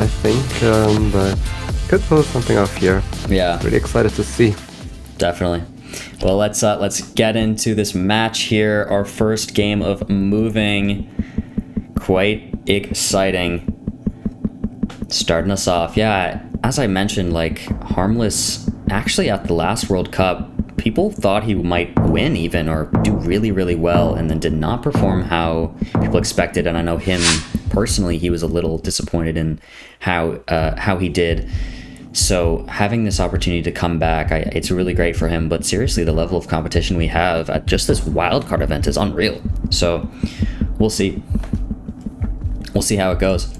I think, but could pull something off here. Yeah. Really excited to see. Definitely. Well, let's get into this match here. Our first game of moving. Quite exciting. Starting us off. Yeah, as I mentioned, like, Harmless, actually at the last World Cup, people thought he might win even or do really, really well, and then did not perform how people expected. And I know him personally, he was a little disappointed in how he did. So having this opportunity to come back, it's really great for him. But seriously, the level of competition we have at just this wildcard event is unreal. So we'll see. We'll see how it goes.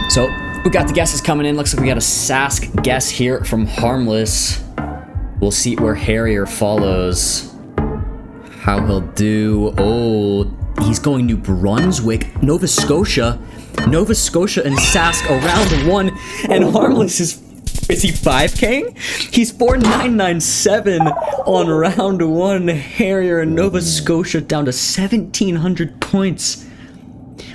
So we got the guesses coming in. Looks like we got a Sask guess here from Harmless. We'll see where Harrier follows. How he'll do. Oh, he's going New Brunswick, Nova Scotia. Nova Scotia and Sask around one. And Harmless is he 5K? He's 4,997 on round one. Harrier and Nova Scotia down to 1,700 points.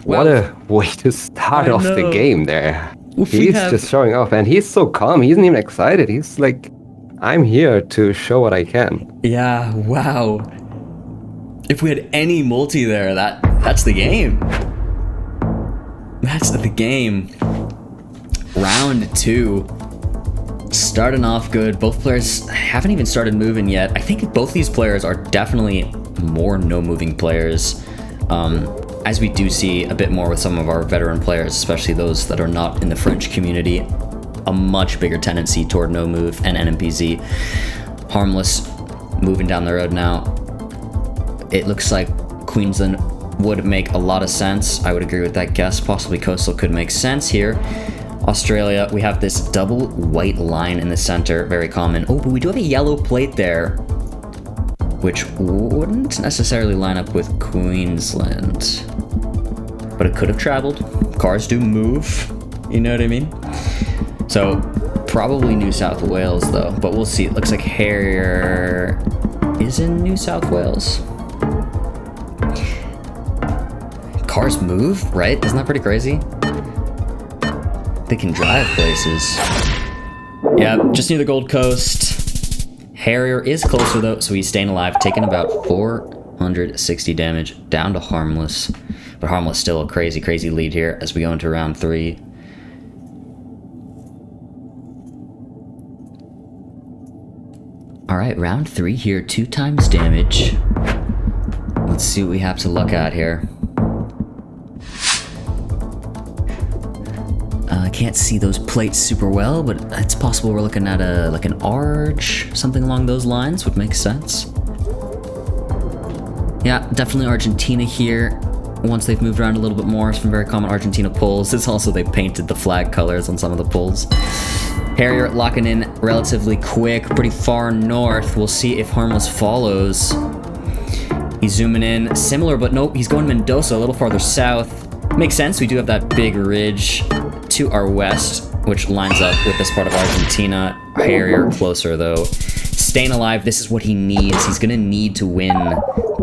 What a way to start off the game there. He's just showing off, and he's so calm. He isn't even excited. He's like, I'm here to show what I can. Yeah, wow. If we had any multi there, that's the game. That's the game. Round two. Starting off good. Both players haven't even started moving yet. I think both these players are definitely more no-moving players. As we do see a bit more with some of our veteran players, especially those that are not in the French community, a much bigger tendency toward no move and NMPZ. Harmless moving down the road now. It looks like Queensland would make a lot of sense. I would agree with that guess. Possibly Coastal could make sense here. Australia, we have this double white line in the center, very common. Oh, but we do have a yellow plate there, which wouldn't necessarily line up with Queensland. But it could have traveled. Cars do move, you know what I mean? So, probably New South Wales, though. But we'll see. It looks like Harrier is in New South Wales. Cars move, right? Isn't that pretty crazy? They can drive places. Yeah, just near the Gold Coast. Harrier is closer though, so he's staying alive, taking about 460 damage down to Harmless. But Harmless still a crazy, crazy lead here as we go into round three. Alright, round three here, 2 times damage. Let's see what we have to look at here. I can't see those plates super well, but it's possible we're looking at like an arch, something along those lines would make sense. Yeah, definitely Argentina here. Once they've moved around a little bit more, some very common Argentina pulls. It's also they painted the flag colors on some of the pulls. Harrier locking in relatively quick, pretty far north. We'll see if Harmless follows. He's zooming in, similar, but nope, he's going Mendoza, a little farther south. Makes sense, we do have that big ridge to our west, which lines up with this part of Argentina. Harrier closer though. Staying alive, this is what he needs. He's gonna need to win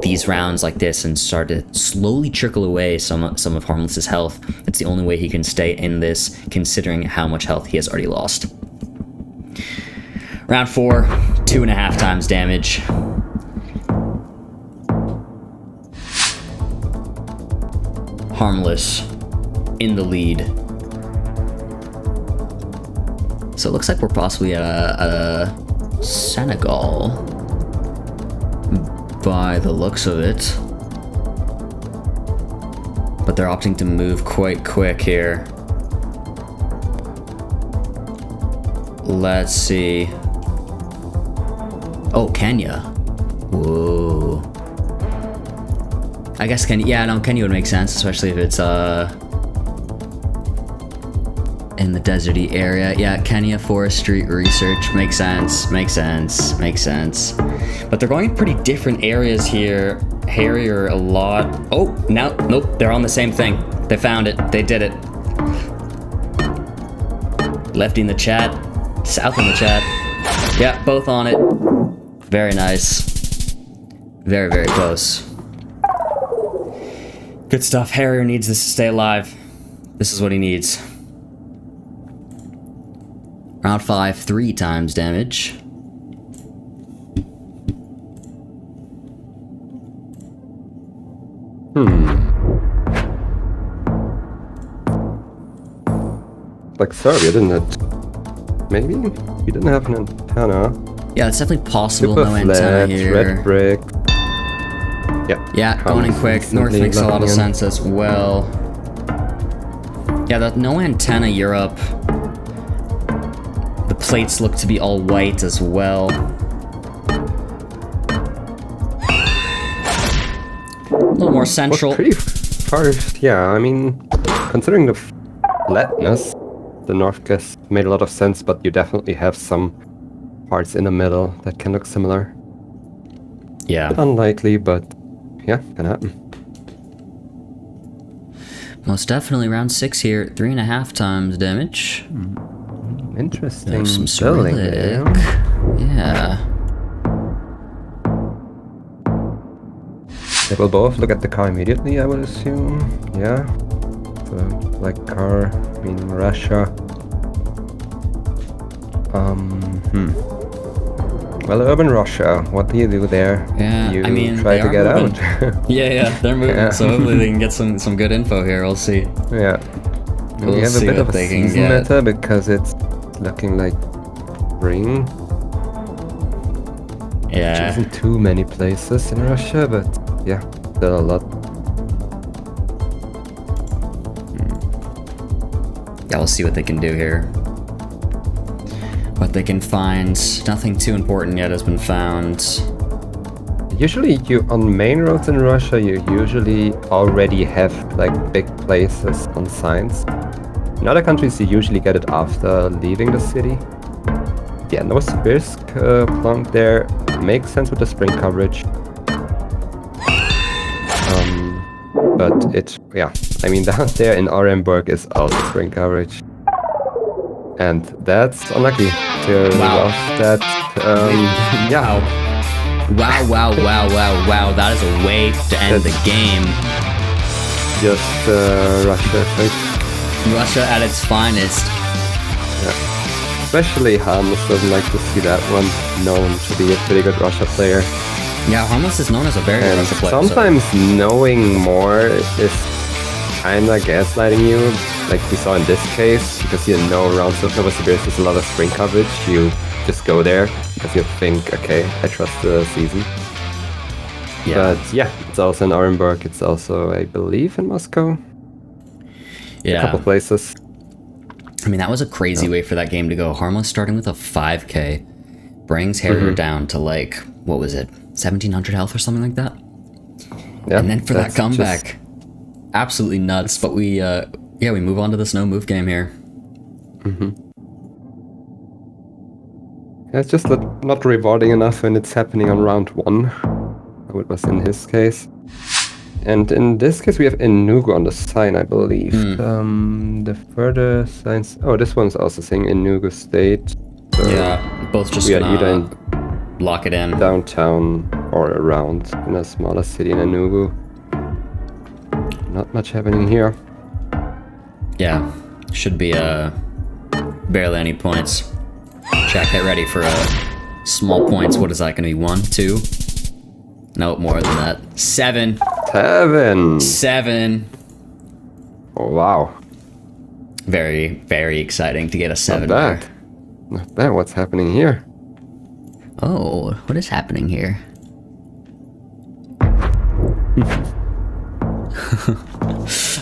these rounds like this and start to slowly trickle away some of Harmless's health. It's the only way he can stay in this, considering how much health he has already lost. Round 4, 2.5 times damage. Harmless in the lead. So it looks like we're possibly at a Senegal by the looks of it. But they're opting to move quite quick here. Let's see. Oh, Kenya. Whoa. I guess Kenya, yeah, no, Kenya would make sense, especially if it's in the deserty area. Yeah, Kenya Forestry Research makes sense, makes sense, makes sense. But they're going in pretty different areas here. Harrier a lot. Oh, now, nope, they're on the same thing. They found it, they did it. Lefty in the chat, South in the chat. Yeah, both on it. Very nice. Very, very close. Good stuff. Harrier needs this to stay alive. This is what he needs. Round 5, 3 times damage. Like Serbia, didn't it? Maybe? We didn't have an antenna. Yeah, it's definitely possible. Super no antenna flat, here. red brick. Yeah, going in quick. North makes a lot of sense as well. Yeah, that no antenna Europe. The plates look to be all white as well. A little more central. Well, pretty far, yeah, I mean, considering the flatness, the North guess made a lot of sense, but you definitely have some parts in the middle that can look similar. Yeah. Unlikely, but yeah, can happen. Most definitely round 6 here, 3.5 times damage. Interesting. There's some building Cyrillic. there. Yeah. They will both look at the car immediately, I would assume. Yeah. The black car, meaning Russia. Well, urban Russia, what do you do there? Yeah, you I mean, try to get moving. out. Yeah, they're moving, Yeah. so hopefully they can get some good info here, we'll see. Yeah. We'll we have a see bit what of a they can season get. meta because it's looking like spring. Which Yeah. isn't too many places in Russia, but yeah, still a lot. Yeah, we'll see what they can do here. What they can find. Nothing too important yet has been found. Usually on main roads in Russia, you usually already have like big places on signs. In other countries, you usually get it after leaving the city. Yeah, Novosibirsk plonk there makes sense with the spring coverage. But yeah, I mean down there in Orenburg is also spring coverage. And that's unlucky to Wow. lost that. Yeah. Wow. That is a way to end the game. Just Russia effect. Russia at its finest. Yeah. Especially Harmless doesn't like to see that one. Known to be a pretty good Russia player. Yeah, Harmless is known as a very good And Russia player. sometimes knowing more is kinda gaslighting you, like we saw in this case, because you know around Novosibirsk there's a lot of spring coverage. You just go there because you think, okay, I trust the season. Yeah. But yeah, it's also in Orenburg. It's also, I believe, in Moscow. Yeah. A couple places. I mean, that was a crazy way for that game to go. Harmless starting with a 5k brings Harrier down to like, what was it, 1700 health or something like that? Yeah, And then for that that's comeback, absolutely nuts. But we move on to this no move game here. Yeah, it's just not rewarding enough when it's happening on round 1. How it was in his case. And in this case, we have Enugu on the sign, I believe. The further signs... Oh, this one's also saying Enugu State. So Yeah, both just we are either gonna lock it in. downtown or around in a smaller city in Enugu. Not much happening here. Yeah, should be barely any points. Check, get ready for small points. What is that going to be? 1, 2? No, more than that. 7. 7! Oh, wow. Very, very exciting to get a 7 Not bad. there. Not bad. What's happening here? Oh, what is happening here?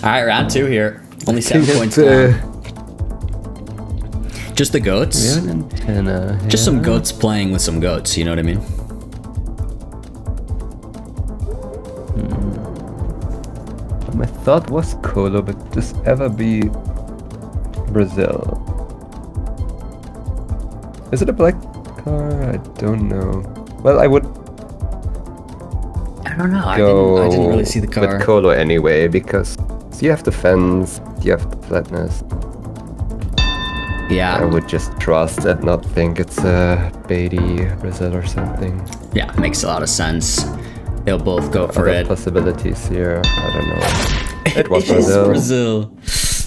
Alright, round 2 here. Only 7 points down. Just the goats? We have an antenna. Just some goats playing with some goats, you know what I mean? My thought was Colo, but could this ever be Brazil? Is it a black car? I don't know. Well, I would I don't know. go I didn't really see the car. with Colo anyway, because you have the fence, you have the flatness. I Yeah. would just trust and not think it's a Beatty Brazil or something. Yeah, makes a lot of sense. they'll both go for Other it. possibilities here. I don't know. It was It is Brazil. Brazil.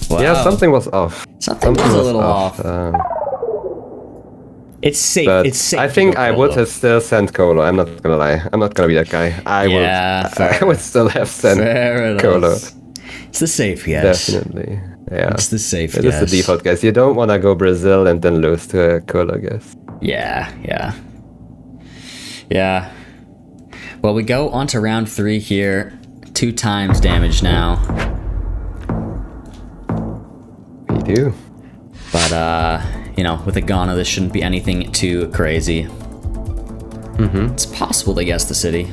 Wow. Yeah, something was off. Something was a little off. It's safe. But It's safe. I to think go I Colo. would have still sent Colo. I'm not gonna lie. I'm not gonna be that guy. Yeah, fair. I would still have sent Fair enough. Colo. It's the safe guess. Definitely. Yeah. It's the safe It guess. is the default guess. You don't want to go Brazil and then lose to a Colo guess. Yeah, yeah. Yeah. Well, we go on to round 3 here. 2 times damage now. We do. But, you know, with a Ghana, this shouldn't be anything too crazy. It's possible to guess the city.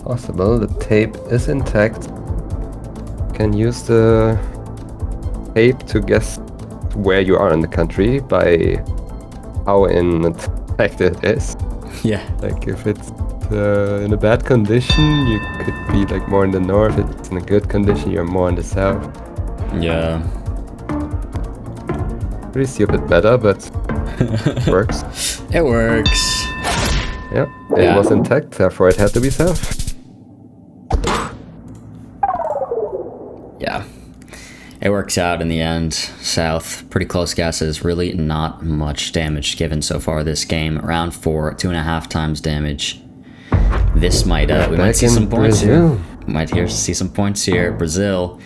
Possible. The tape is intact. Can use the tape to guess where you are in the country by how intact it is. Yeah. Like if it's in a bad condition, you could be like more in the north. If it's in a good condition, you're more in the south. Yeah. Pretty stupid meta, but works. It works. Yeah, it was intact, therefore it had to be south. Yeah. It works out in the end. South, pretty close guesses. Really not much damage given so far this game. Round 4, 2.5 times damage. This might, we might see some points here. Might see some points here. Brazil.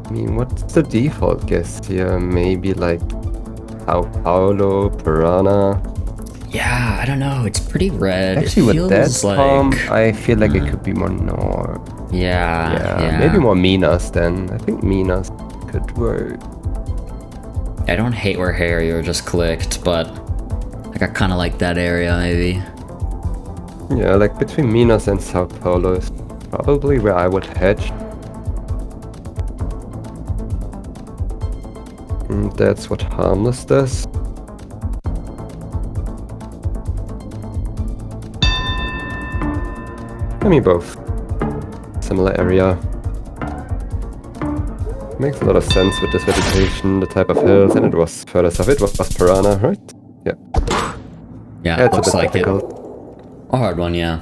I mean, what's the default guess here? Maybe like Sao Paulo, Piranha. Yeah, I don't know. It's pretty red. Actually, it with that feels like... palm, I feel like it could be more north. Yeah. Maybe more Minas then. I think Minas could work. I don't hate where Harrier just clicked, but like I kind of like that area maybe. Yeah, like between Minas and Sao Paulo is probably where I would hedge. And that's what Harmless does. I mean, both. Similar area. Makes a lot of sense with this vegetation, the type of hills, and it was further south. It was Piranha, right? Yeah. Yeah, it It's a looks bit like difficult. it. A hard one, yeah.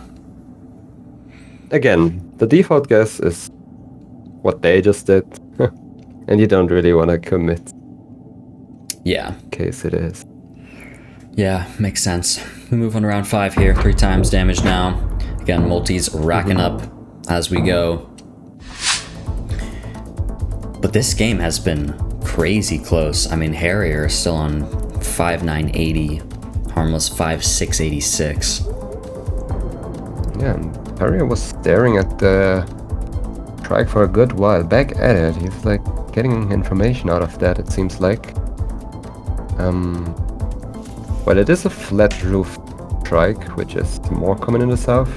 Again, the default guess is what they just did. And you don't really want to commit Yeah. in case it is. Yeah, makes sense. We move on to round 5 here. 3 times damage now. Again, multis racking up as we go. But this game has been crazy close. I mean, Harrier is still on 5,980. Harmless 5,686. Yeah, and Harrier was staring at the track for a good while. Back at it. He's like getting information out of that, it seems like. Well, it is a flat roof trike, which is more common in the south.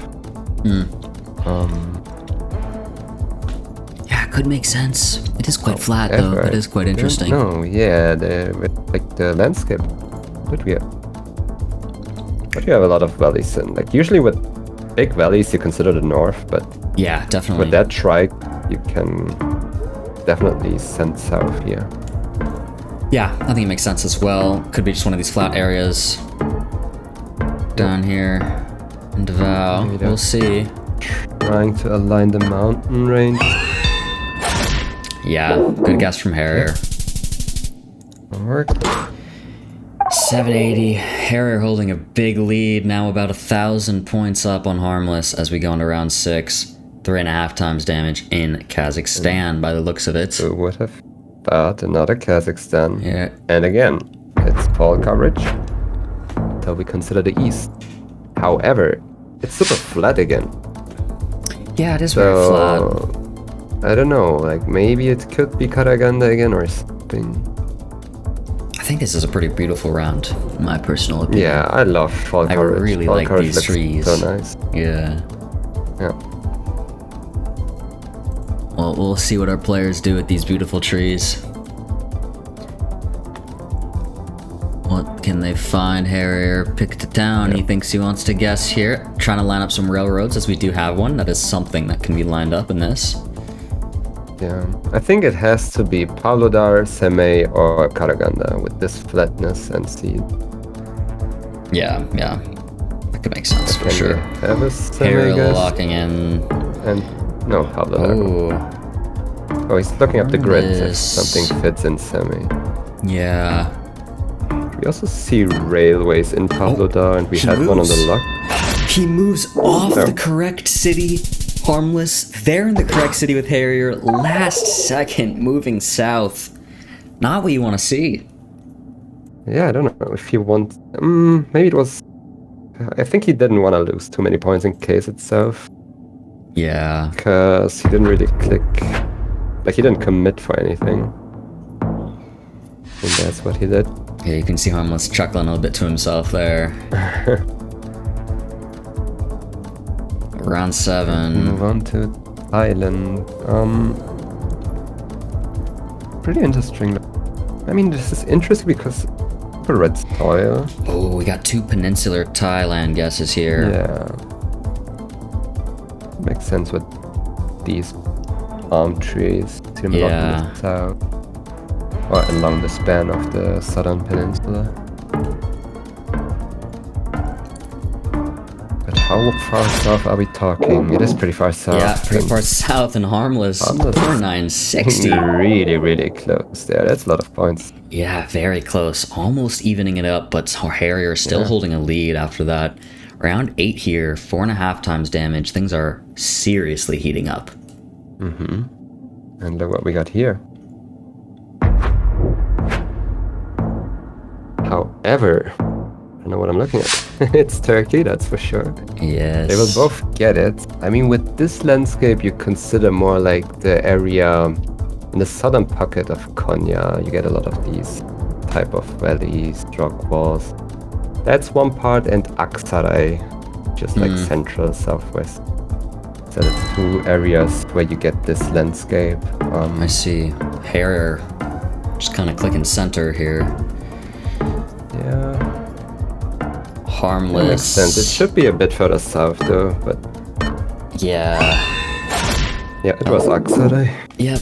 Yeah, it could make sense. It is quite flat though. That is quite interesting. No, yeah, like the landscape. But you have a lot of valleys, and like usually with big valleys you consider the north, but Yeah, definitely. with that trike you can definitely send south here. Yeah, I think it makes sense as well. Could be just one of these flat areas down here in Davao. Maybe We'll see. Trying to align the mountain range. Yeah, good guess from Harrier. Work. 780. Harrier holding a big lead. Now about 1,000 points up on Harmless as we go into round 6. 3.5 times damage in Kazakhstan by the looks of it. Who would have thought another Kazakhstan? Yeah. And again, it's fall coverage. Until we consider the east. However, it's super flat again. Yeah, it is very flat. So I don't know, like maybe it could be Karaganda again or something. I think this is a pretty beautiful round, in my personal opinion. Yeah, I love fall I coverage. really Fall like coverage these looks trees. So nice. Yeah. Yeah. Well, we'll see what our players do with these beautiful trees. What can they find? Harrier picked a town he thinks he wants to guess here. Trying to line up some railroads, as we do have one. That is something that can be lined up in this. Yeah. I think it has to be Pavlodar, Semey, or Karaganda with this flatness and seed. Yeah, yeah. Could make sense for Can sure. we have a semi, Harrier I guess? locking in. And no, Pablo Lago. Oh, Oh, he's looking up the grid if Harmless. something fits in semi. yeah. We also see railways in Pablo Dar, and we he had one on the moves. lock. He moves off No. the correct city. Harmless. They're in the correct city with Harrier. Last second moving south. Not what you want to see. Yeah, I don't know if he wants. Maybe it was. I think he didn't want to lose too many points in case itself, Yeah. because he didn't really click. Like, he didn't commit for anything. And that's what he did. Yeah, you can see Harmless chuckling a little bit to himself there. Round 7. Move on to Thailand. Pretty interesting. I mean, this is interesting because for red soil. Oh, we got 2 peninsular Thailand guesses here. Yeah. Makes sense with these palm trees. See them along Yeah. the south. Or along the span of the southern peninsula. But how far south are we talking? It is pretty far south. Yeah, pretty and far south and Harmless. Harmless. 4960. Really, really close there. That's a lot of points. Yeah, very close. Almost evening it up, but Harrier still holding a lead after that. Round 8 here, 4.5 times damage. Things are seriously heating up. And look what we got here. However, I don't know what I'm looking at. It's Turkey, that's for sure. Yes. They will both get it. I mean, with this landscape, you consider more like the area in the southern pocket of Konya. You get a lot of these type of valleys, rock walls. That's one part, and Aksaray, just like central, southwest. So that's 2 areas where you get this landscape. I see. Harrier just kind of clicking center here. Yeah, Harmless. that makes sense. It should be a bit further south though, but Yeah. yeah, it was Aksaray. Yep.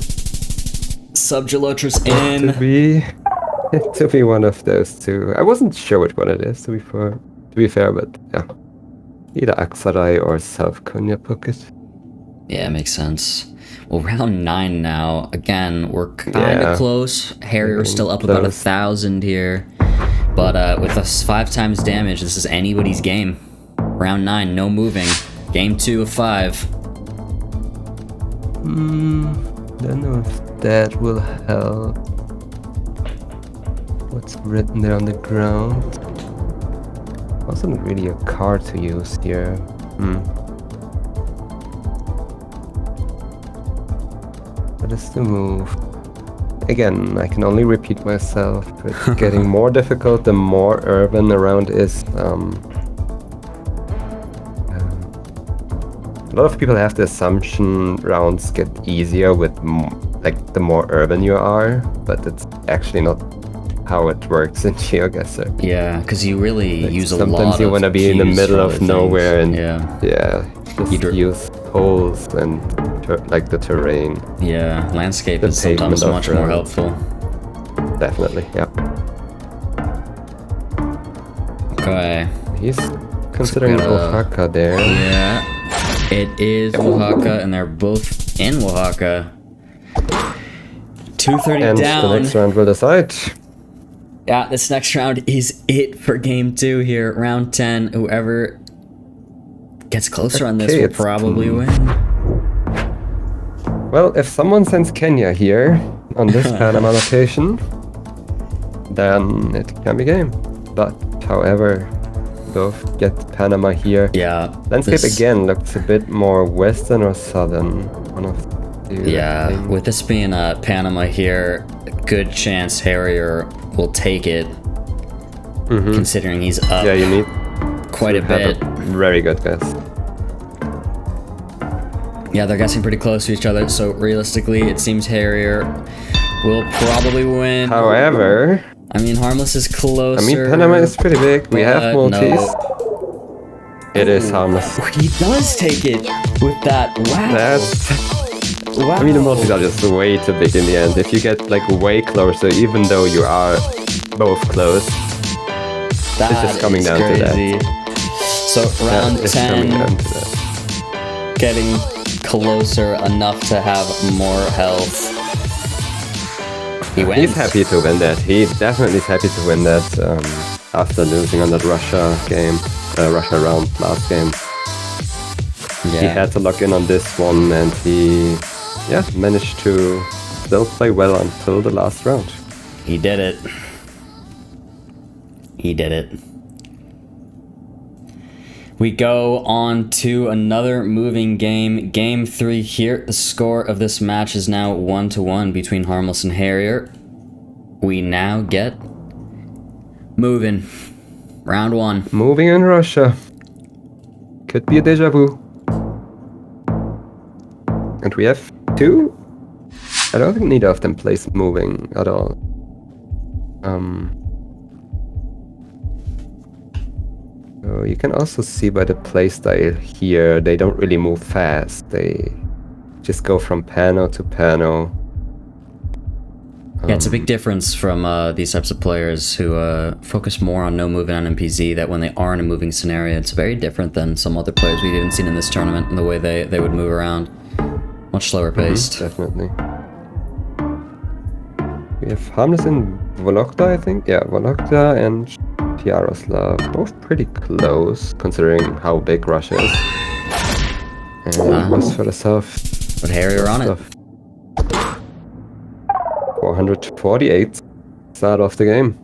Subgelotra's To in. be one of those 2. I wasn't sure which one it is, to be fair, but yeah. Either Aksaray or South Konya pocket. Yeah, makes sense. Well, round 9 now. Again, we're kind of Yeah. close. Harrier's still up Close. about 1,000 here. But with us 5 times damage, this is anybody's game. Round 9, no moving. Game 2 of 5. Don't know if that will help. What's written there on the ground? Wasn't really a card to use here. What is the move? Again, I can only repeat myself. It's getting more difficult the more urban around is. A lot of people have the assumption rounds get easier with like the more urban you are, but it's actually not how it works in Geoguessr. Yeah, because you really Like, use a lot of sometimes you want to be in the cues middle for of other things. nowhere and Yeah. just use poles and like the terrain. Yeah, landscape The is sometimes pavement of much more roads. helpful. Definitely, yeah. Okay. He's considering gotta- Oaxaca there. Yeah. It is Oaxaca, and they're both in Oaxaca. 230 And down. the next round will decide. Yeah, this next round is it for game 2 here. Round 10. Whoever gets closer on this Okay, will it's- probably win. Well, if someone sends Kenya here on this Panama location, then it can be game. But, however, both get Panama here. Yeah. Landscape this- again looks a bit more western or southern. One of the two, I Yeah, think. with this being Panama here, good chance Harrier will take it. Considering he's up Yeah, you need quite a to have bit. a very good guess. Yeah, they're guessing pretty close to each other, so realistically, it seems Harrier will probably win. However, I mean, Harmless is closer. I mean, Panama is pretty big. We have but Maltese. It is Harmless. He does take it with that. Wow. That's. Wow. I mean, the Maltese are just way too big in the end. If you get like way closer, even though you are both close, That just coming is down to that. crazy. So round it's 10, coming down to that. getting closer enough to have more health. He wins. He's happy to win that. He definitely is happy to win that after losing on that Russia game, Russia round last game. Yeah. He had to lock in on this one, and he, managed to still play well until the last round. He did it. He did it. We go on to another moving game. Game 3 here. The score of this match is now 1-1 between Harmless and Harrier. We now get moving. Round 1. Moving in Russia. Could be a deja vu. And we have 2. I don't think neither of them plays moving at all. So you can also see by the playstyle here, they don't really move fast. They just go from panel to panel. Yeah, it's a big difference from these types of players who focus more on no moving on MPZ, that when they are in a moving scenario, it's very different than some other players we've even seen in this tournament and the way they would move around. Much slower paced. Definitely. We have Harmless and Volokta, I think. Yeah, Volokta and Yaroslav, both pretty close, considering how big Russia is. And what's further south? But Harrier on it. 448 start of the game.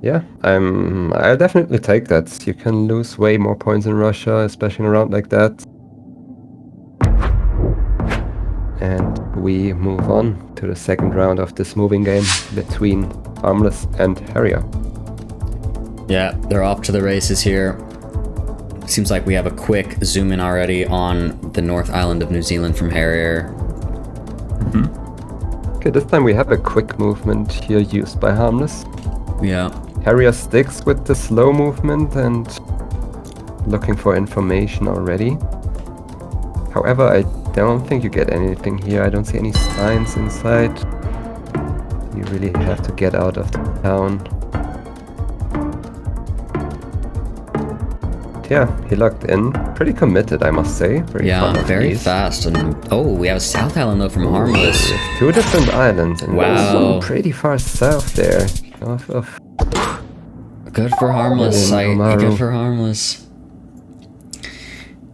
Yeah, I'll definitely take that. You can lose way more points in Russia, especially in a round like that. And we move on to the second round of this moving game between Harmless and Harrier. Yeah, they're off to the races here. Seems like we have a quick zoom in already on the North Island of New Zealand from Harrier. Okay, this time we have a quick movement here used by Harmless. Yeah. Harrier sticks with the slow movement and looking for information already. However, I don't think you get anything here. I don't see any signs inside. You really have to get out of the town. Yeah, he locked in. Pretty committed, I must say. Very fast. And we have a South Island though from Harmless. 2 different islands. And wow. Pretty far south there. Good for Harmless. Good for Harmless.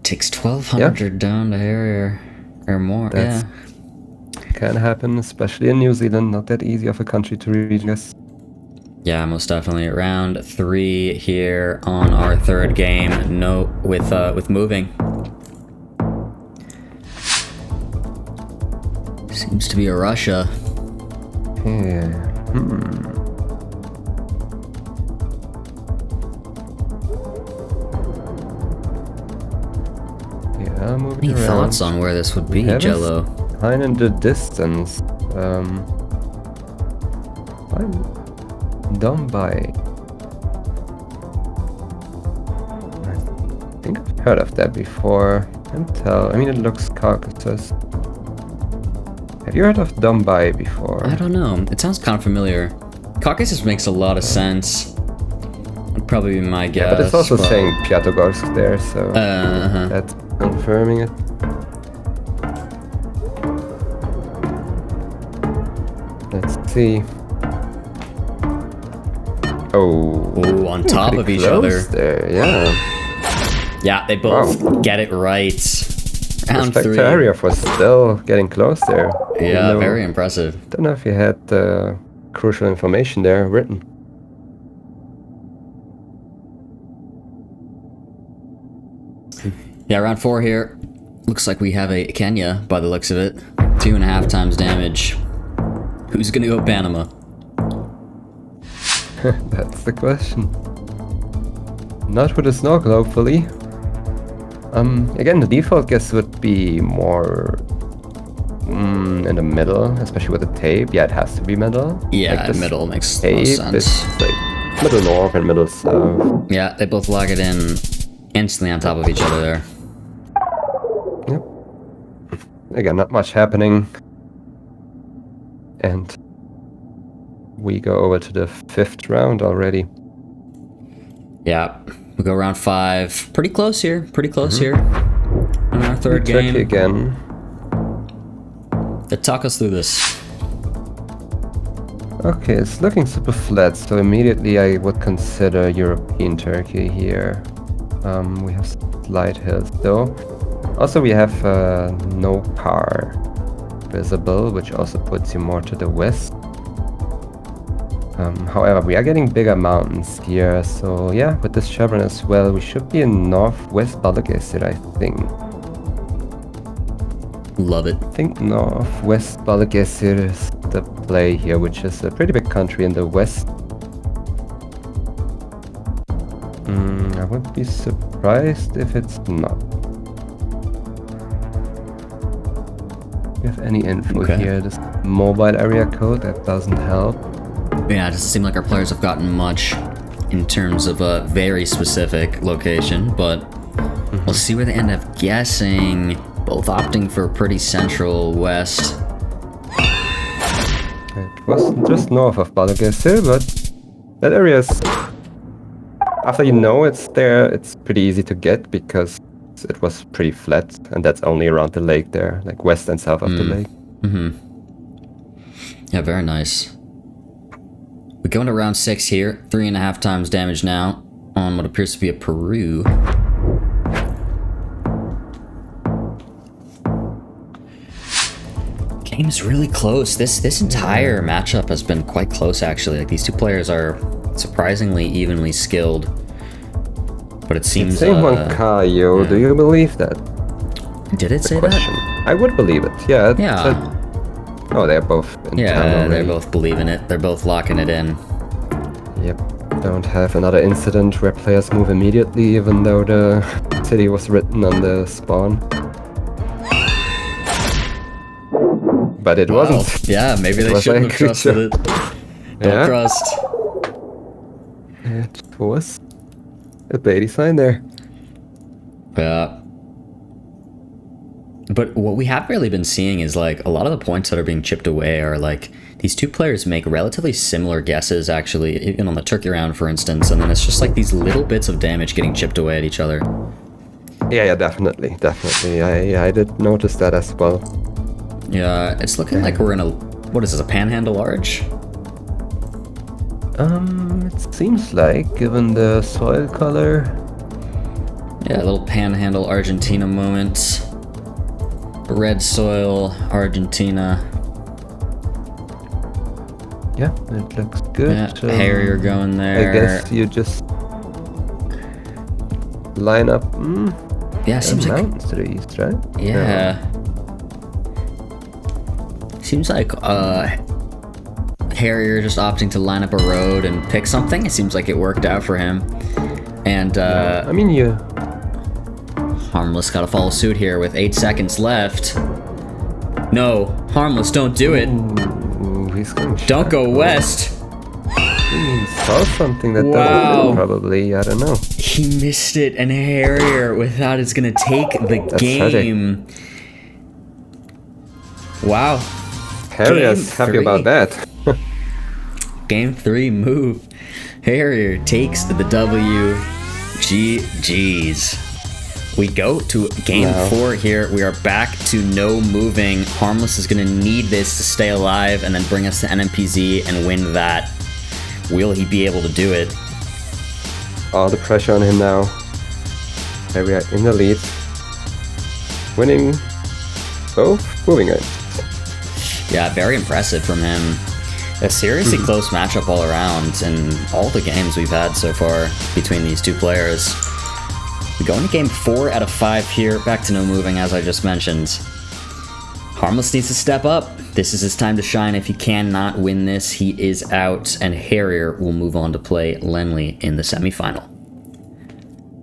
Takes 1,200 down to Harrier. Or more, Can happen, especially in New Zealand. Not that easy of a country to reach, I guess. Yeah, most definitely. Round 3 here on our third game. No, with moving. Seems to be a Russia. Yeah. Yeah, moving Any around. thoughts on where this would be, Jello? Fine in the distance. I'm done by. I think I've heard of that before. Can't tell. I mean, it looks Caucasus. Have you heard of Dombai before? I don't know. It sounds kind of familiar. Caucasus makes a lot of sense. Would probably be my guess. Yeah, but it's also saying Piatogorsk there, so that's confirming it. Let's see. Oh, on top of each other. There, yeah. Yeah, they both get it right. Round 3. Harrier for still getting close there. Yeah, very impressive. Don't know if you had crucial information there written. Yeah, round 4 here. Looks like we have a Kenya by the looks of it. 2.5 times damage. Who's gonna go Panama? That's the question. Not with a snorkel, hopefully. Again, the default guess would be more in the middle, especially with the tape. Yeah, it has to be middle. Yeah, like middle makes tape most sense. Is like middle north and middle south. Yeah, they both lock it in instantly on top of each other there. Yep. Again, not much happening. And we go over to the 5th round already. Yeah, we go round 5. Pretty close here. Pretty close here. In our third game. Turkey again. Talk us through this. Okay, it's looking super flat, so immediately I would consider European Turkey here. We have slight hills though. Also we have no car visible, which also puts you more to the west. However, we are getting bigger mountains here, so yeah, with this chevron as well, we should be in northwest Balıkesir, I think. Love it. I think northwest Balıkesir is the play here, which is a pretty big country in the west. I would be surprised if it's not. Do you have any info here? This mobile area code, that doesn't help. Yeah, it doesn't seem like our players have gotten much in terms of a very specific location, but we'll see where they end up guessing. Both opting for pretty central west. It was just north of Balıkesir, but that area is... After you know it's there, it's pretty easy to get because it was pretty flat, and that's only around the lake there, like west and south of the lake. Yeah, very nice. We go into round 6 here. 3.5 times damage now on what appears to be a Peru. Game's really close. This entire matchup has been quite close, actually. Like, these two players are surprisingly evenly skilled. But it seems... Same one, Caio. yeah. Do you believe that? Did it say Question. that? I would believe it. Yeah. Yeah. Oh, they're both in town Yeah, they're already. both believing it. They're both locking it in. Yep. Don't have another incident where players move immediately, even though the city was written on the spawn. But it wasn't. Yeah, maybe they was shouldn't like have trusted it. Don't Yeah. trust. It was a baity sign there. Yeah. But what we have really been seeing is like a lot of the points that are being chipped away are like these two players make relatively similar guesses, actually, even on the turkey round, for instance, and then it's just like these little bits of damage getting chipped away at each other. Yeah, definitely. I did notice that as well. Yeah, it's looking like we're in a, what is this, a panhandle arch? It seems like, given the soil color. Yeah, a little panhandle Argentina moment. Red soil, Argentina. Yeah, it looks good. Yeah, Harrier going there. I guess you just line up. Yeah, seems like mountains to the east, right? yeah. Seems like Harrier just opting to line up a road and pick something. It seems like it worked out for him. And I mean, you. Harmless got to follow suit here with 8 seconds left. No, Harmless, don't do it. Ooh, he's going Don't go west. He saw something that Wow. doesn't probably. I don't know. He missed it, and Harrier, with that, is going to take the That's game. Wow. Harrier's Game happy 3. about that. Game 3 move. Harrier takes the W. GG's. We go to game 4 here. We are back to no moving. Harmless is going to need this to stay alive and then bring us to NMPZ and win that. Will he be able to do it? All the pressure on him now. Harrier in the lead. Winning both moving games. Yeah, very impressive from him. A seriously close matchup all around in all the games we've had so far between these two players. We go into game 4 out of 5 here. Back to no moving, as I just mentioned. Harmless needs to step up. This is his time to shine. If he cannot win this, he is out, and Harrier will move on to play Lenley in the semifinal.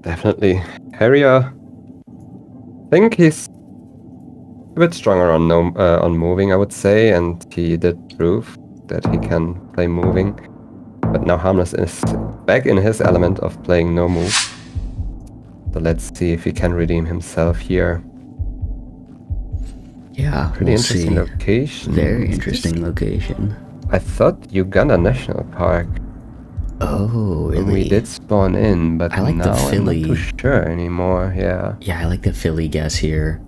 Definitely. Harrier. I think he's a bit stronger on moving, I would say, and he did prove that he can play moving. But now Harmless is back in his element of playing no move. So let's see if he can redeem himself here. Yeah, Pretty interesting location. Very interesting location. I thought Uganda National Park. Oh, really? We did spawn in, but I like the now I'm not Philly. too sure anymore. Yeah. Yeah, I like the Philly guess here.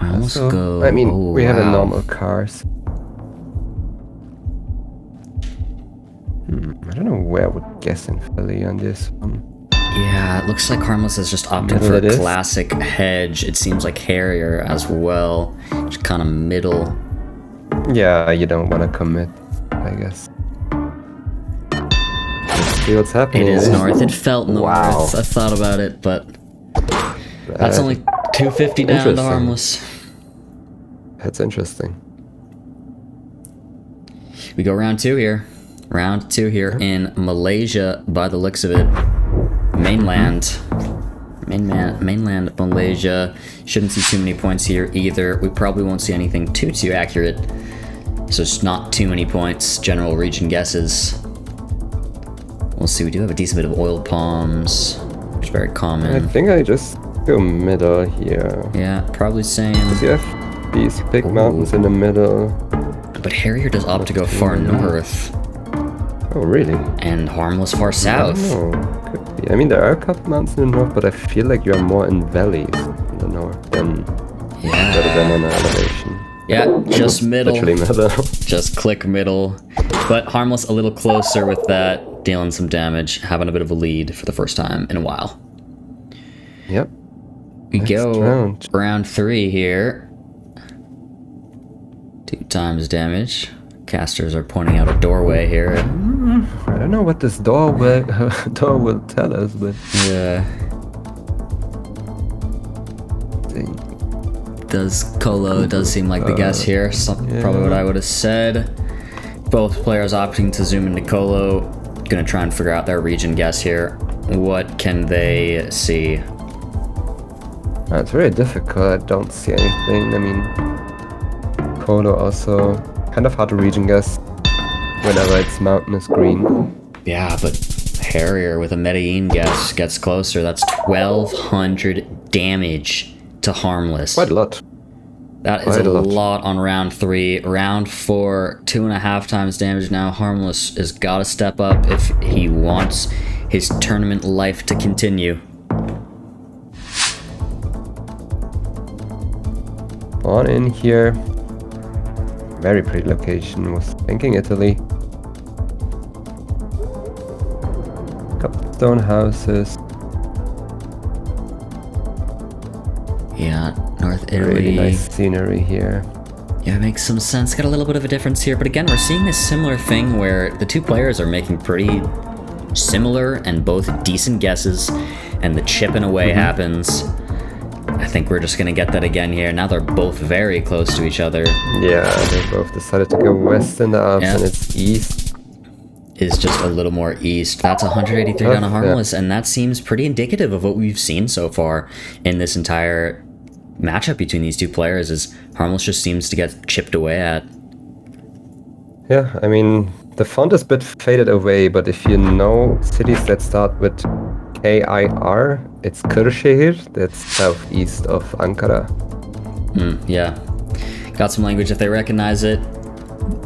I almost So, go... I mean, oh, we have a wow. normal cars. I don't know where I would guess in Philly on this one. Yeah, it looks like Harmless is just opting Middle for it a is. classic hedge. It seems like Harrier as well. Just kind of middle. Yeah, you don't want to commit, I guess. Let's see what's happening. It is north. It felt north. Wow. I thought about it, but that's only 250 down to Interesting. Harmless. That's interesting. We go round 2 here. Round 2 here in Malaysia, by the looks of it. Mainland Malaysia. Shouldn't see too many points here either. We probably won't see anything too accurate. So it's not too many points. General region guesses. We'll see. We do have a decent bit of oil palms, which is very I common. think I just go middle here. Yeah, probably same. Because you have these big mountains in the middle. But Harrier does opt to go far north, Oh, really? and Harmless far I south. don't know. Could be. I mean, there are a couple mountains in the north, but I feel like you're more in valleys in the north than rather than Yeah. on an elevation. Yeah, just middle. Literally middle. Just click middle. But Harmless a little closer with that, dealing some damage, having a bit of a lead for the first time in a while. Yep. We Next go round. round 3 here. 2 times damage. Casters are pointing out a doorway here. I don't know what this door will tell us, but Yeah. Does seem like the guess here. Probably what I would have said. Both players opting to zoom into Colo. Gonna try and figure out their region guess here. What can they see? it's very difficult. I don't see anything. I mean, Polo also kind of hard to region guess whenever it's mountainous green. Yeah, but Harrier with a Medellin guess gets closer. That's 1200 damage to Harmless. Quite a lot. That is Quite a a lot. lot on round 3. Round 4, 2.5 times damage now. Harmless has got to step up if he wants his tournament life to continue. On in here. Very pretty location. Was thinking Italy. Couple stone houses. Yeah, North Italy. Really nice scenery here. Yeah, it makes some sense. Got a little bit of a difference here. But again, we're seeing this similar thing where the two players are making pretty similar and both decent guesses, and the chipping away happens. I think we're just going to get that again here. Now they're both very close to each other. Yeah, they both decided to go west in the Alps, Yeah. and it's east. Is just a little more east. That's 183 down to Harmless, and that seems pretty indicative of what we've seen so far in this entire matchup between these two players. Is Harmless just seems to get chipped away at. Yeah, I mean, the font is a bit faded away, but if you know cities that start with K-I-R, it's Kırşehir, that's southeast of Ankara. Yeah. Got some language. If they recognize it,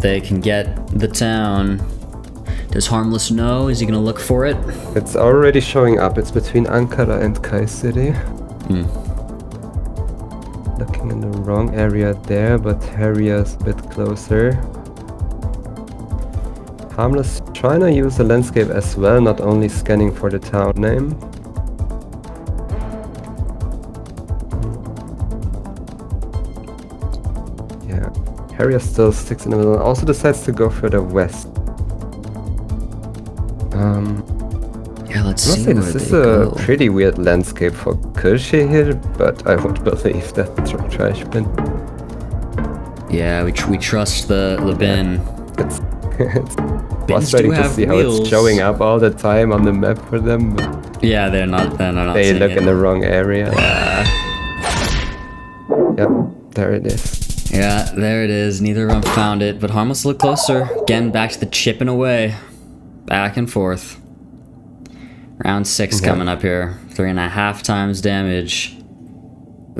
they can get the town. Does Harmless know? Is he going to look for it? It's already showing up. It's between Ankara and Kayseri. Looking in the wrong area there, but Harrier's a bit closer. Harmless trying to use the landscape as well, not only scanning for the town name. Yeah, Harrier still sticks in the middle and also decides to go further west. Yeah, let's I must see say, where this they is a go. pretty weird landscape for Kırşehir, but I would believe that trash bin. Yeah, we trust the bin. It's Bins frustrating do to have see how wheels. it's showing up all the time on the map for them, but Yeah, they're not they seeing look it. in the wrong area. Yep, there it is. Yeah, there it is. Neither of them found it, but Harmless looked closer. Again, back to the chipping away. Back and forth. Round 6 coming up here. 3.5 times damage.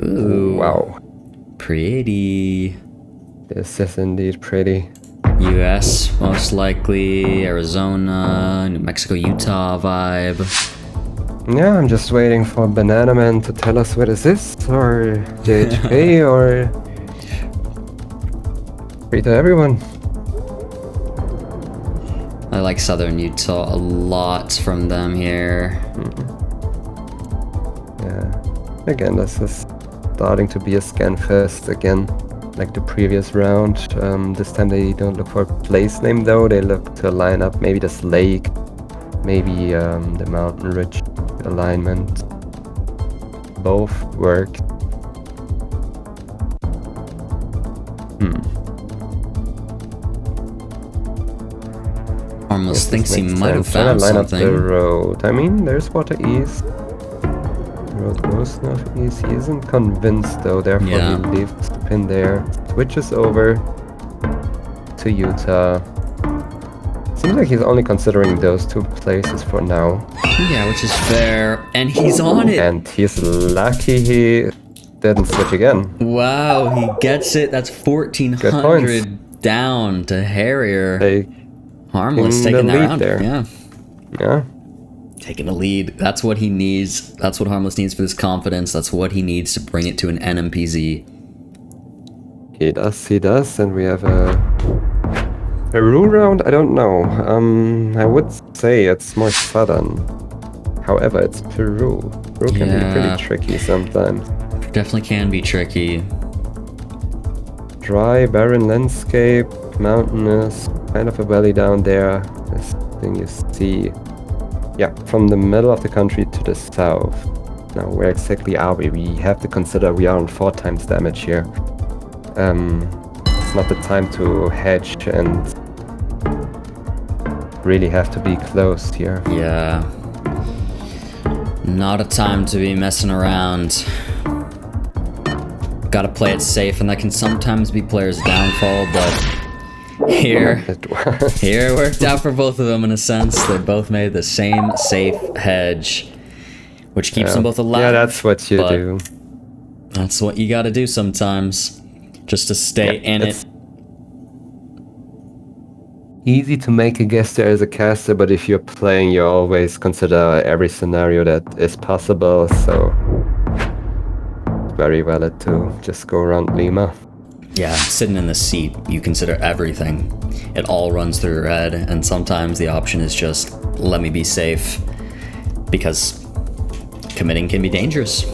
Ooh. Wow. Pretty. This is indeed pretty. US, most likely. Arizona, New Mexico, Utah vibe. Yeah, I'm just waiting for Banana Man to tell us where this is, or JHP, or free to everyone. I like Southern Utah a lot from them here. Yeah. Again, this is starting to be a scan fest again, like the previous round. This time they don't look for a place name though, they look to line up maybe this lake, maybe the mountain ridge alignment. Both work. Harmless Yes, thinks he makes might have sense. Trying to found line something. up the road. I mean, there's water east. Road goes northeast. He isn't convinced though, therefore Yeah. he leaves the pin there. Switches over to Utah. Seems like he's only considering those two places for now. Yeah, which is fair. And he's on it. And he's lucky he didn't switch again. Wow, he gets it. That's 1,400 down to Harrier. Harmless Taking taking the that lead round. there. Yeah. Yeah. Taking the lead. That's what he needs. That's what Harmless needs for this confidence. That's what he needs to bring it to an NMPZ. He does, and we have a rule round. I don't know. I would say it's more southern. However, it's Peru. Peru can be Yeah. pretty tricky sometimes. Definitely can be tricky. Dry, barren landscape, mountainous, kind of a valley down there. This thing you see. Yeah, from the middle of the country to the south. Now, where exactly are we? We have to consider we are on 4 times damage here. It's not the time to hedge and really have to be close here. Yeah. Not a time to be messing around. Gotta play it safe, and that can sometimes be players' downfall, but here It was. it worked out for both of them in a sense. They both made the same safe hedge, which keeps them both alive. Yeah, that's what you but do. That's what you gotta do sometimes, just to stay in it's it. easy to make a guess there as a caster, but if you're playing, you always consider every scenario that is possible, so it's very valid to just go around Lima. Yeah, sitting in the seat, you consider everything. It all runs through your head, and sometimes the option is just, let me be safe, because committing can be dangerous.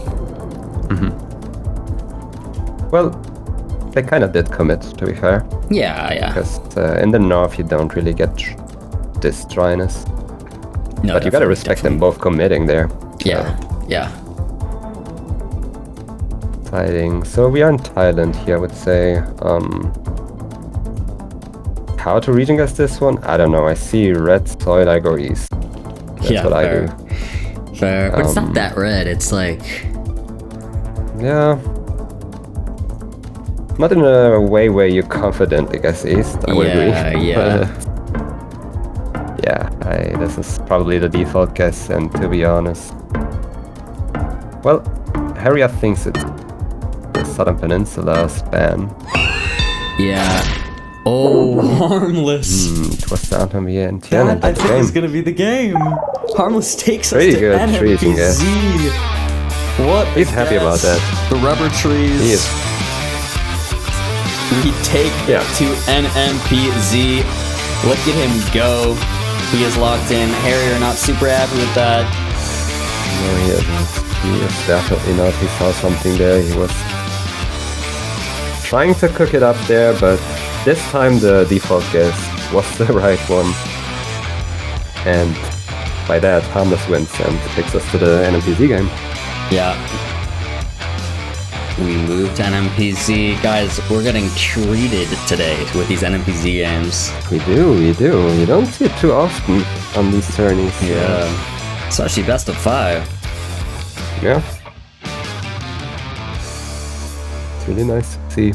Well, they kind of did commit, to be fair, Yeah. because in the north you don't really get this dryness. No, But you gotta respect them both committing there. Yeah. Exciting. So we are in Thailand here, I would say. How to region guess this one? I don't know. I see red soil, I go east. That's what I do. Fair. But it's not that red, it's like... Yeah. Not in a way where you're confidently guess east, I would agree. Yeah. Yeah, this is probably the default guess, and to be honest... Well, Harrier thinks it's the Southern Peninsula span. Yeah. Oh, Harmless. It was down to me and Tian That, I the think, is game. gonna be the game. Harmless takes Pretty us to good treating NMPZ. What? He's happy about that. The rubber trees. He is. We take Yeah. it to NMPZ. Look at him go. He is locked in. Harrier not super happy with that. No, he isn't. He is definitely not. He saw something there. He was trying to cook it up there, but this time the default guess was the right one. And by that, Harmless wins and takes us to the NMPZ game. Yeah. We moved to NMPZ. Guys, we're getting treated today with these NMPZ games. We do. You don't see it too often on these tourneys. Yeah. It's actually best of 5. Yeah. It's really nice to see.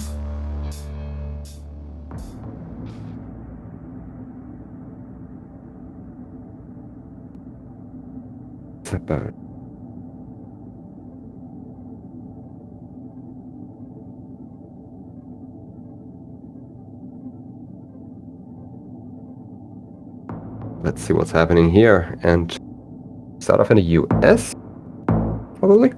It's about let's see what's happening here. And start off in the US, probably.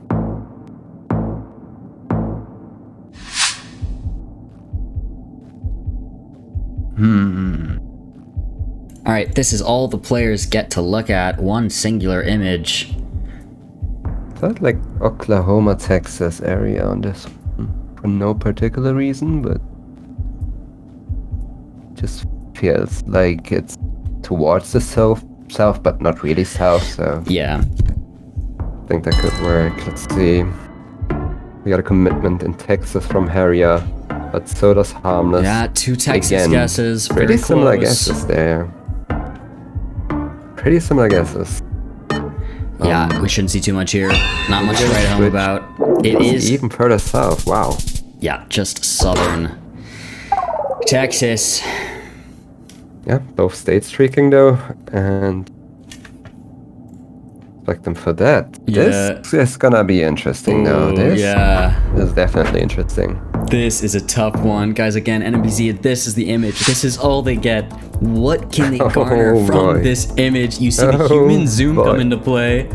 All right, this is all the players get to look at, one singular image. Felt like Oklahoma, Texas area on this one. For no particular reason, but just feels like it's towards the south, but not really south, so Yeah. I think that could work. Let's see. We got a commitment in Texas from Harrier, but so does Harmless. Yeah, 2 Texas Again, guesses. Very pretty similar close. guesses there. Pretty similar guesses. Yeah, we shouldn't see too much here. Not much to write home switch. about. It is, Even further south, wow. yeah, just southern Texas. Yeah, both states streaking though, and respect them for that. This is gonna be interesting though. This is definitely interesting. This is a tough one. Guys, again, NMBZ, this is the image. This is all they get. What can they garner from boy. this image? You see the human zoom come into play.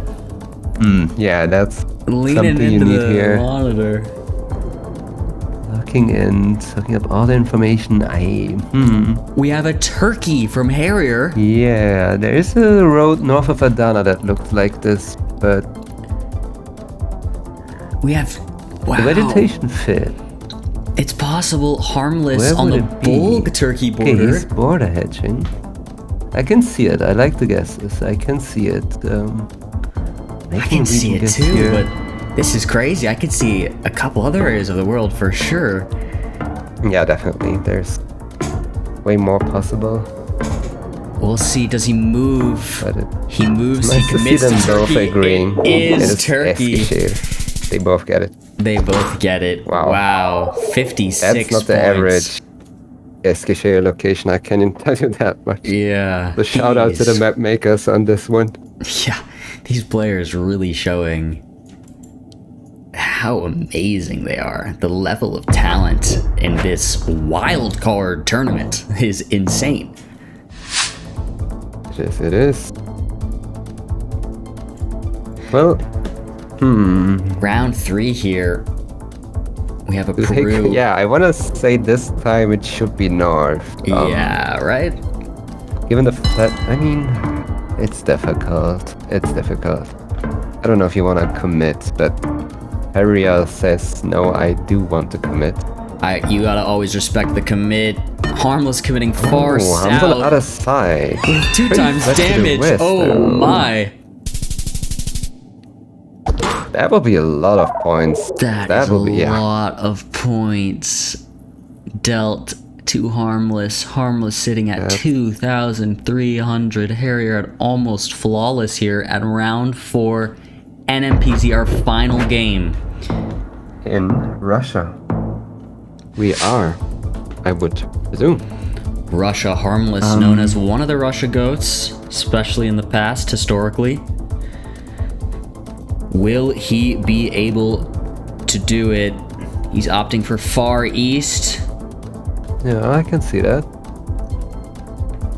Yeah, that's Leaning something you into need the here. monitor. Looking in, looking up all the information. We have a turkey from Harrier. Yeah, there is a road north of Adana that looks like this, but We have, wow. the vegetation fit. It's possible Harmless Where on would the it be? bulk turkey Okay, border. he's border hedging. I can see it. I like the guesses. I can see it. I can see it too, but this is crazy. I could see a couple other areas of the world for sure. Yeah, definitely. There's way more possible. We'll see. Does he move? But He moves. nice He to see commits them to both turkey. agreeing. It And is it's turkey. Eskişehir. They both get it. They both get it. Wow. Wow. 56 That's not the points. average Eskişehir location. I can't even tell you that much. Yeah. The shout out to the map makers on this one. Yeah. These players really showing how amazing they are. The level of talent in this wildcard tournament is insane. Yes, it is. Well, Round 3 here. We have a Peru. yeah, I want to say this time it should be north. Yeah, right? Given the fact, I mean, it's difficult. It's difficult. I don't know if you want to commit, but Harrier says, no, I do want to commit. You gotta always respect the commit. Harmless committing far I'm on the south. other side. With 2 Pretty times west to the damage. west, Oh though. my. That will be a lot of points. That is a will be, yeah. lot of points dealt to Harmless. Harmless sitting at 2,300. Harrier at almost flawless here at round 4. NMPZ, our final game. In Russia. We are, I would presume. Russia, Harmless, known as one of the Russia goats, especially in the past, historically. Will he be able to do it? He's opting for Far East. Yeah, I can see that.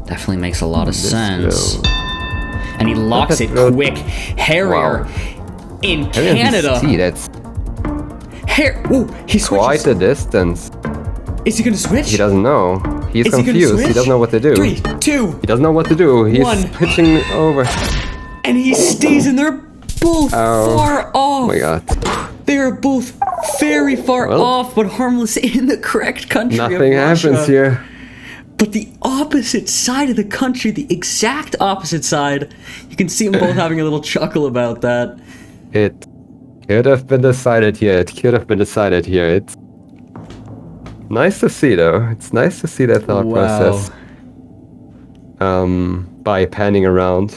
Definitely makes a lot of This sense. road. And he locks that it road- quick. Harrier in Canada. See, that's Ooh, he quite switches. a distance. Is he gonna switch? He doesn't know. He's Is he gonna confused. He switch? doesn't know what to do. 3, 2, He doesn't know what to do. He's One. pitching over. and he stays in there. Both far off. Oh my god. They are both very far Well, off, but Harmless in the correct country. Nothing of Russia. happens here. But the opposite side of the country, the exact opposite side, you can see them both having a little chuckle about that. It could have been decided here. It could have been decided here. It's nice to see, though. It's nice to see that thought process. By panning around,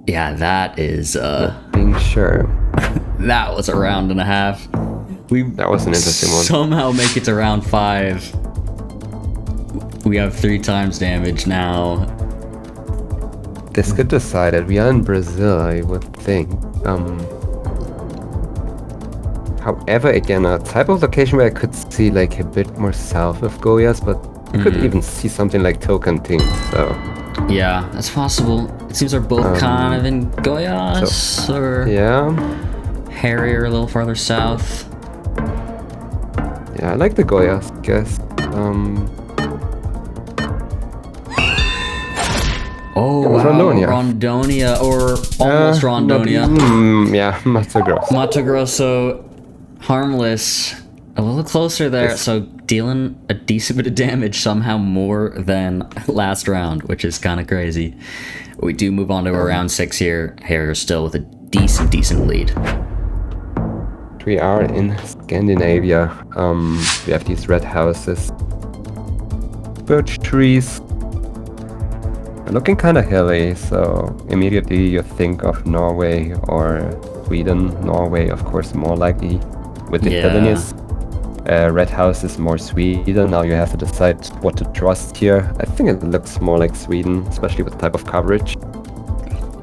Yeah, that is, being sure. that was a round and a half. We That was an interesting one. somehow make it to round 5. We have 3 times damage now. This could decide it. We are in Brazil, I would think. However, again, a type of location where I could see like a bit more south of Goiás, but you could even see something like Tocantins. So Yeah, that's possible. It seems they're both kind of in Goiás or Yeah. Harrier a little farther south. Yeah, I like the Goiás guess. Oh, It was wow. Rondonia. Rondonia, or almost Rondonia. Yeah, Mato Grosso. Mato Grosso, Harmless, a little closer there, Yes. so dealing a decent bit of damage, somehow more than last round, which is kind of crazy. We do move on to a round 6 here. Harrier still with a decent lead. We are in Scandinavia. We have these red houses, birch trees. They're looking kind of hilly, so immediately you think of Norway or Sweden. Norway, of course, more likely with the Vilnius. Red house is more Sweden. Now you have to decide what to trust here. I think it looks more like Sweden, especially with the type of coverage.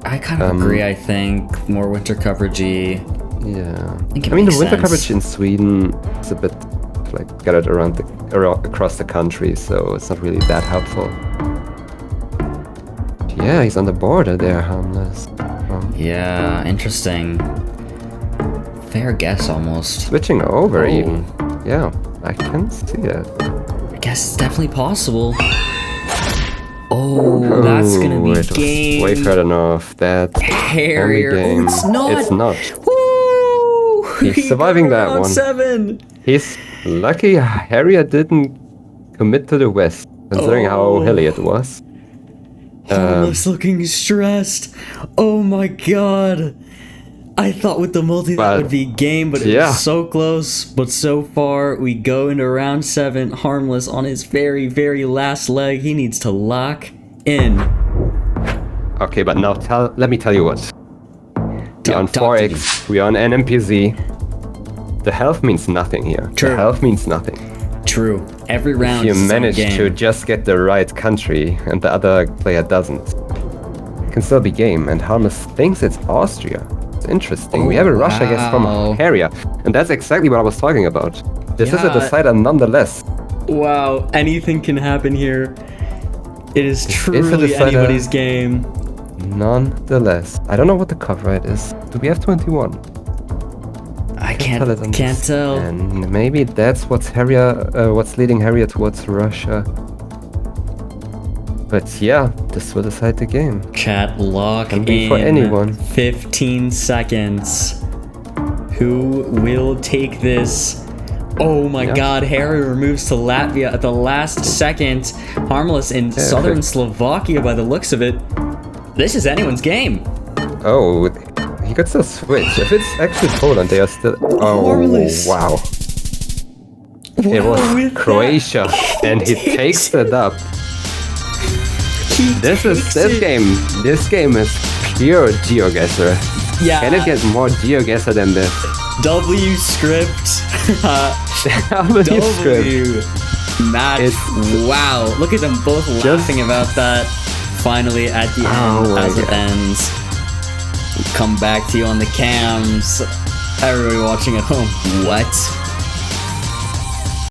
I kind of agree, I think. More winter coveragey. Yeah. Think it I mean, the makes winter sense. coverage in Sweden is a bit like scattered around across the country, so it's not really that helpful. Yeah, he's on the border there, Harmless. Yeah, interesting. Fair guess, almost. Switching over, Oh. even. Yeah, I can see it. I guess it's definitely possible. Oh, that's gonna be it was game. way further north. That's Harrier. only game. Oh, it's not. It's not. Woo! He's He surviving got that round one. 7. He's lucky Harrier didn't commit to the west, considering how hilly it was. Harmless looking stressed. Oh my god. I thought with the multi that But- would be game, but it yeah. was so close. But so far, we go into round 7. Harmless on his very last leg. He needs to lock in. Okay, but now let me tell you what. We're on Talk to 4x, we're on NMPZ. The health means nothing here. True. The health means nothing. True. Every round You is its own manage game. to just get the right country and the other player doesn't. It can still be game, and Harmless thinks it's Austria. It's interesting. We have a Russia guess wow. from Harrier, and that's exactly what I was talking about. This is a Yeah. decider nonetheless. Wow, anything can happen here. It is is a truly decider. anybody's game. Nonetheless. I don't know what the cover rate is. Do we have 21? I Tell it on can't this. tell. And maybe that's what's leading Harrier towards Russia. But yeah, this will decide the game. Chat lock Can in be for anyone. 15 seconds. Who will take this? Oh my Yeah. god, Harrier moves to Latvia at the last second. Harmless in southern Slovakia by the looks of it. This is anyone's game. Oh, he could still switch. If it's actually Poland, they are still... Oh, Harmless. wow. It Wow, was with Croatia, and he takes it up. This game. This game is pure Geoguessr. Yeah. Can it get more Geoguessr than this? W script. How many scripts? W match. It's- Wow. Look at them both laughing about that. Finally, at the end, my as it God. ends. Come back to you on the cams. Everybody watching at home. What?